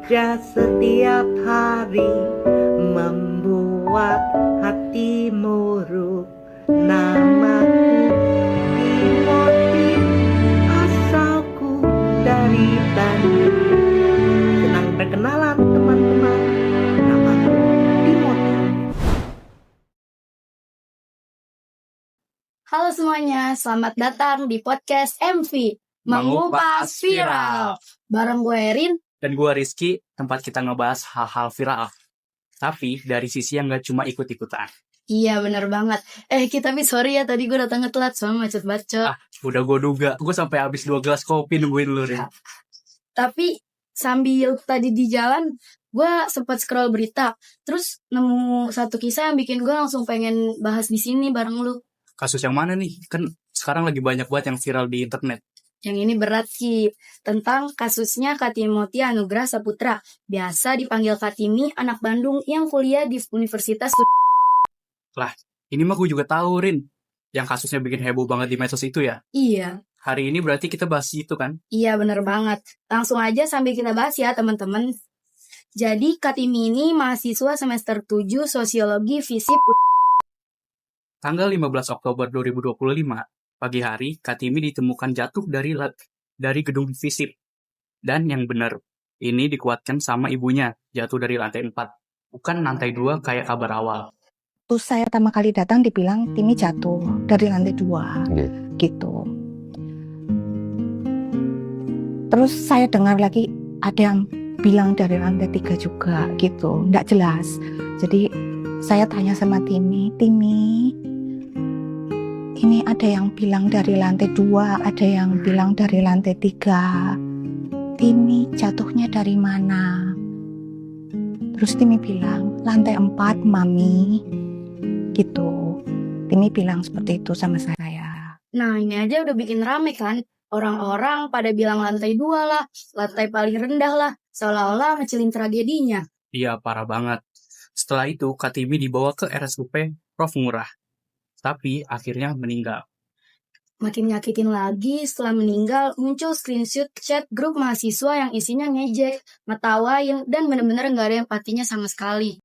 Kerja setiap hari membuat hati muruk. Namaku Timothy, asalku dari Bandung. Senang berkenalan teman-teman, namaku Timothy. Halo semuanya, selamat datang di podcast MV Mengupas Viral. Bareng gue Erin. Dan gue Rizky, tempat kita ngebahas hal-hal viral. Tapi dari sisi yang gak cuma ikut-ikutan. Iya bener banget. Tapi sorry ya tadi gue datangnya telat soalnya macet banget. Udah gue duga. Gue sampai habis 2 gelas kopi nungguin lu, Rin. Tapi sambil tadi di jalan, gue sempat scroll berita. Terus nemu satu kisah yang bikin gue langsung pengen bahas di sini bareng lu. Kasus yang mana nih? Kan sekarang lagi banyak banget yang viral di internet. Yang ini berat sih, tentang kasusnya Kak Timothy Anugrah Saputra, biasa dipanggil Kak Timi, anak Bandung yang kuliah di Universitas. Lah, ini mah gue juga tahu, Rin. Yang kasusnya bikin heboh banget di medsos itu ya. Iya. Hari ini berarti kita bahas itu kan? Iya bener banget. Langsung aja sambil kita bahas ya teman-teman. Jadi Kak Timi ini mahasiswa semester 7 Sosiologi FISIP. Tanggal 15 Oktober 2025, pagi hari, Katimi ditemukan jatuh dari gedung FISIP. Dan yang benar, ini dikuatkan sama ibunya, jatuh dari lantai 4. Bukan lantai 2 kayak kabar awal. Terus saya pertama kali datang dibilang Timi jatuh dari lantai 2, gitu. Terus saya dengar lagi ada yang bilang dari lantai 3 juga, gitu. Nggak jelas. Jadi saya tanya sama Timi, ini ada yang bilang dari lantai 2, ada yang bilang dari lantai 3. Timi jatuhnya dari mana? Terus Timi bilang, lantai 4, Mami. Gitu. Timi bilang seperti itu sama saya. Nah ini aja udah bikin rame kan. Orang-orang pada bilang lantai 2 lah, lantai paling rendah lah. Seolah-olah ngecilin tragedinya. Iya, parah banget. Setelah itu, Katimi dibawa ke RSUP Prof. Ngurah. Tapi akhirnya meninggal. Makin nyakitin lagi, setelah meninggal muncul screenshot chat grup mahasiswa yang isinya ngejek, ngetawain, dan bener-bener gak ada empatinya sama sekali.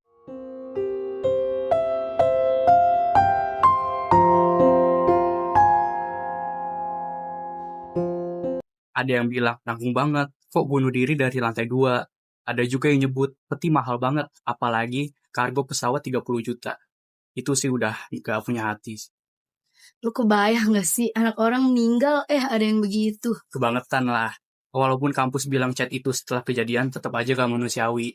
Ada yang bilang, nanggung banget, kok bunuh diri dari lantai 2. Ada juga yang nyebut, peti mahal banget, apalagi kargo pesawat 30 juta. Itu sih udah gak punya hati. Lu kebayang gak sih anak orang meninggal ada yang begitu? Kebangetan lah. Walaupun kampus bilang chat itu setelah kejadian tetap aja gak manusiawi.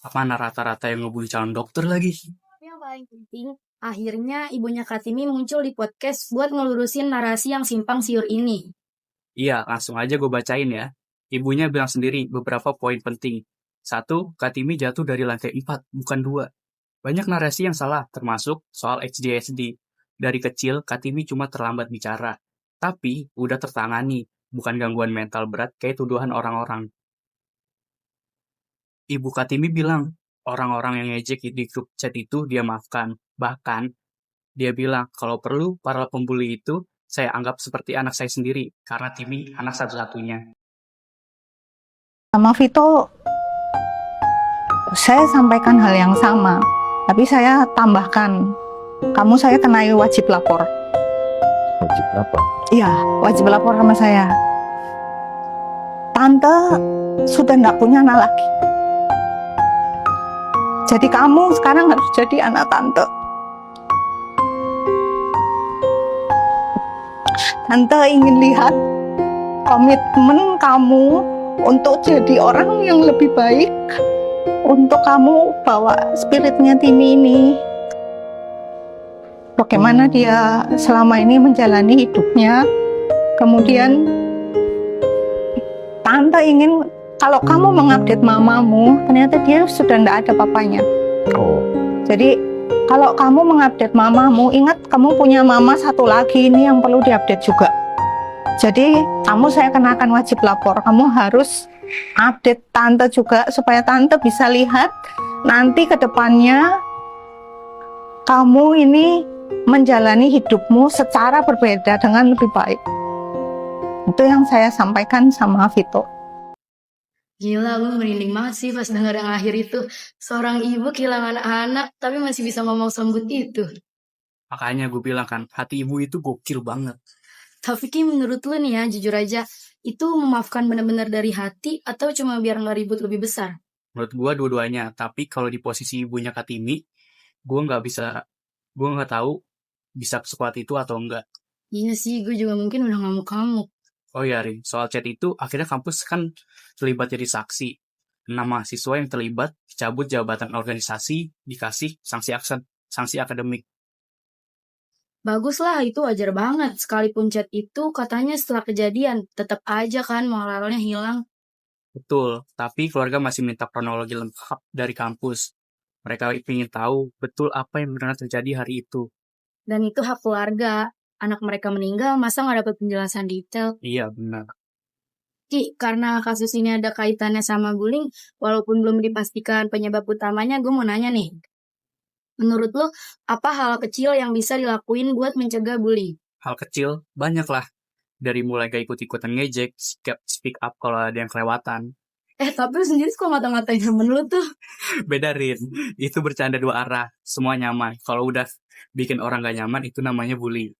Mana rata-rata yang ngebully calon dokter lagi. Tapi yang paling penting, akhirnya ibunya Kak Timi muncul di podcast buat ngelurusin narasi yang simpang siur ini. Iya, langsung aja gue bacain ya. Ibunya bilang sendiri beberapa poin penting. 1, Kak Timi jatuh dari lantai 4, bukan 2. Banyak narasi yang salah, termasuk soal HDSD. Dari kecil, Katimi cuma terlambat bicara. Tapi, udah tertangani, bukan gangguan mental berat kayak tuduhan orang-orang. Ibu Katimi bilang, orang-orang yang ngejek di grup chat itu dia maafkan. Bahkan, dia bilang, kalau perlu, para pembuli itu saya anggap seperti anak saya sendiri, karena Timi anak satu-satunya. Sama Vito, saya sampaikan hal yang sama. Tapi saya tambahkan, kamu saya kenai wajib lapor. Wajib apa? Iya, wajib lapor sama saya. Tante sudah tidak punya anak lagi. Jadi kamu sekarang harus jadi anak tante. Tante ingin lihat komitmen kamu untuk jadi orang yang lebih baik. Untuk kamu bawa spiritnya Timi ini, bagaimana dia selama ini menjalani hidupnya. Kemudian Tante ingin kalau kamu mengupdate mamamu, ternyata dia sudah tidak ada papanya. Jadi kalau kamu mengupdate mamamu, ingat kamu punya mama satu lagi ini yang perlu diupdate juga. Jadi kamu saya kenakan wajib lapor, kamu harus update Tante juga supaya Tante bisa lihat nanti ke depannya kamu ini menjalani hidupmu secara berbeda dengan lebih baik. Itu yang saya sampaikan sama Vito. Gila, gue merinding banget sih pas denger yang akhir itu. Seorang ibu kehilangan anak, tapi masih bisa ngomong selembut itu. Makanya gue bilang kan, hati ibu itu gokil banget. Tapi Ki, menurut lu nih ya, jujur aja, itu memaafkan benar-benar dari hati atau cuma biar nggak ribut lebih besar? Menurut gue dua-duanya, tapi kalau di posisi ibunya Kartini, gue nggak tahu bisa sekuat itu atau enggak. Iya sih, gue juga mungkin udah ngamuk-ngamuk. Oh ya, Rin, soal chat itu, akhirnya kampus kan terlibat jadi saksi. 6 mahasiswa yang terlibat dicabut jabatan organisasi, dikasih sanksi akademik. Bagus lah, itu wajar banget. Sekalipun chat itu katanya setelah kejadian, tetap aja kan moralnya hilang. Betul, tapi keluarga masih minta kronologi lengkap dari kampus. Mereka ingin tahu betul apa yang benar terjadi hari itu. Dan itu hak keluarga. Anak mereka meninggal, masa nggak dapat penjelasan detail? Iya, benar. Ki, karena kasus ini ada kaitannya sama bullying, walaupun belum dipastikan penyebab utamanya, gue mau nanya nih. Menurut lo, apa hal kecil yang bisa dilakuin buat mencegah bullying? Hal kecil, banyak lah. Dari mulai gak ikut-ikutan ngejek, speak up kalau ada yang kelewatan. Tapi lu sendiri kok ngata-ngatain temen lu tuh? Beda, Rin. Itu bercanda dua arah. Semua nyaman. Kalau udah bikin orang gak nyaman, itu namanya bully.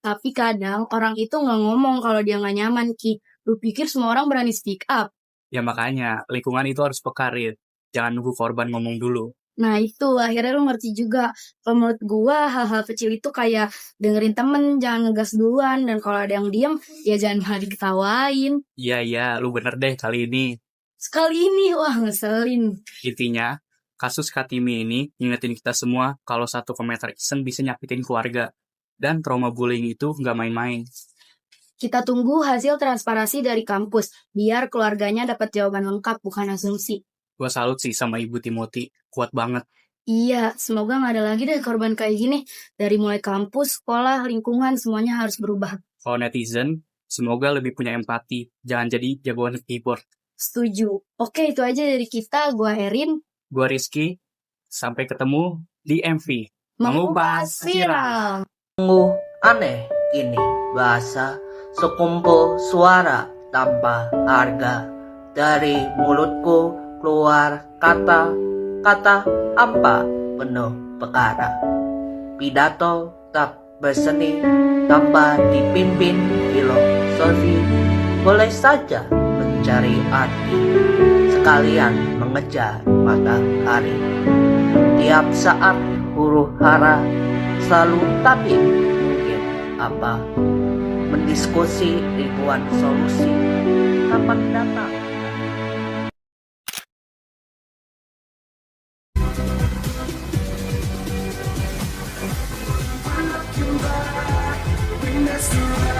Tapi kadang orang itu nggak ngomong kalau dia nggak nyaman, Ki. Lu pikir semua orang berani speak up? Ya makanya, lingkungan itu harus peka, Rin. Jangan nunggu korban ngomong dulu. Nah itu, akhirnya lu ngerti juga. Kalau menurut gua, hal-hal kecil itu kayak dengerin temen, jangan ngegas duluan. Dan kalau ada yang diem, ya jangan malah diketawain. Iya, lu bener deh kali ini. Sekali ini, wah ngeselin. Intinya, kasus Kartini ini ngingetin kita semua kalau satu komentar iseng bisa nyakitin keluarga. Dan trauma bullying itu nggak main-main. Kita tunggu hasil transparansi dari kampus, biar keluarganya dapat jawaban lengkap, bukan asumsi. Gua salut sih sama Ibu Timothy, kuat banget. Iya, semoga nggak ada lagi deh korban kayak gini. Dari mulai kampus, sekolah, lingkungan, semuanya harus berubah. Kalau netizen, semoga lebih punya empati, jangan jadi jagoan keyboard. Setuju. Oke, itu aja dari kita. Gua Erin. Gua Rizky, sampai ketemu di MV. Mengupas viral. Sungguh aneh ini bahasa sekumpul suara tanpa harga. Dari mulutku keluar kata-kata hampa penuh perkara. Pidato tak berseni tanpa dipimpin filosofi. Boleh saja mencari arti sekalian mengejar matahari. Tiap saat huru hara selalu tapi mungkin apa mendiskusi ribuan solusi kapan datang. Industry.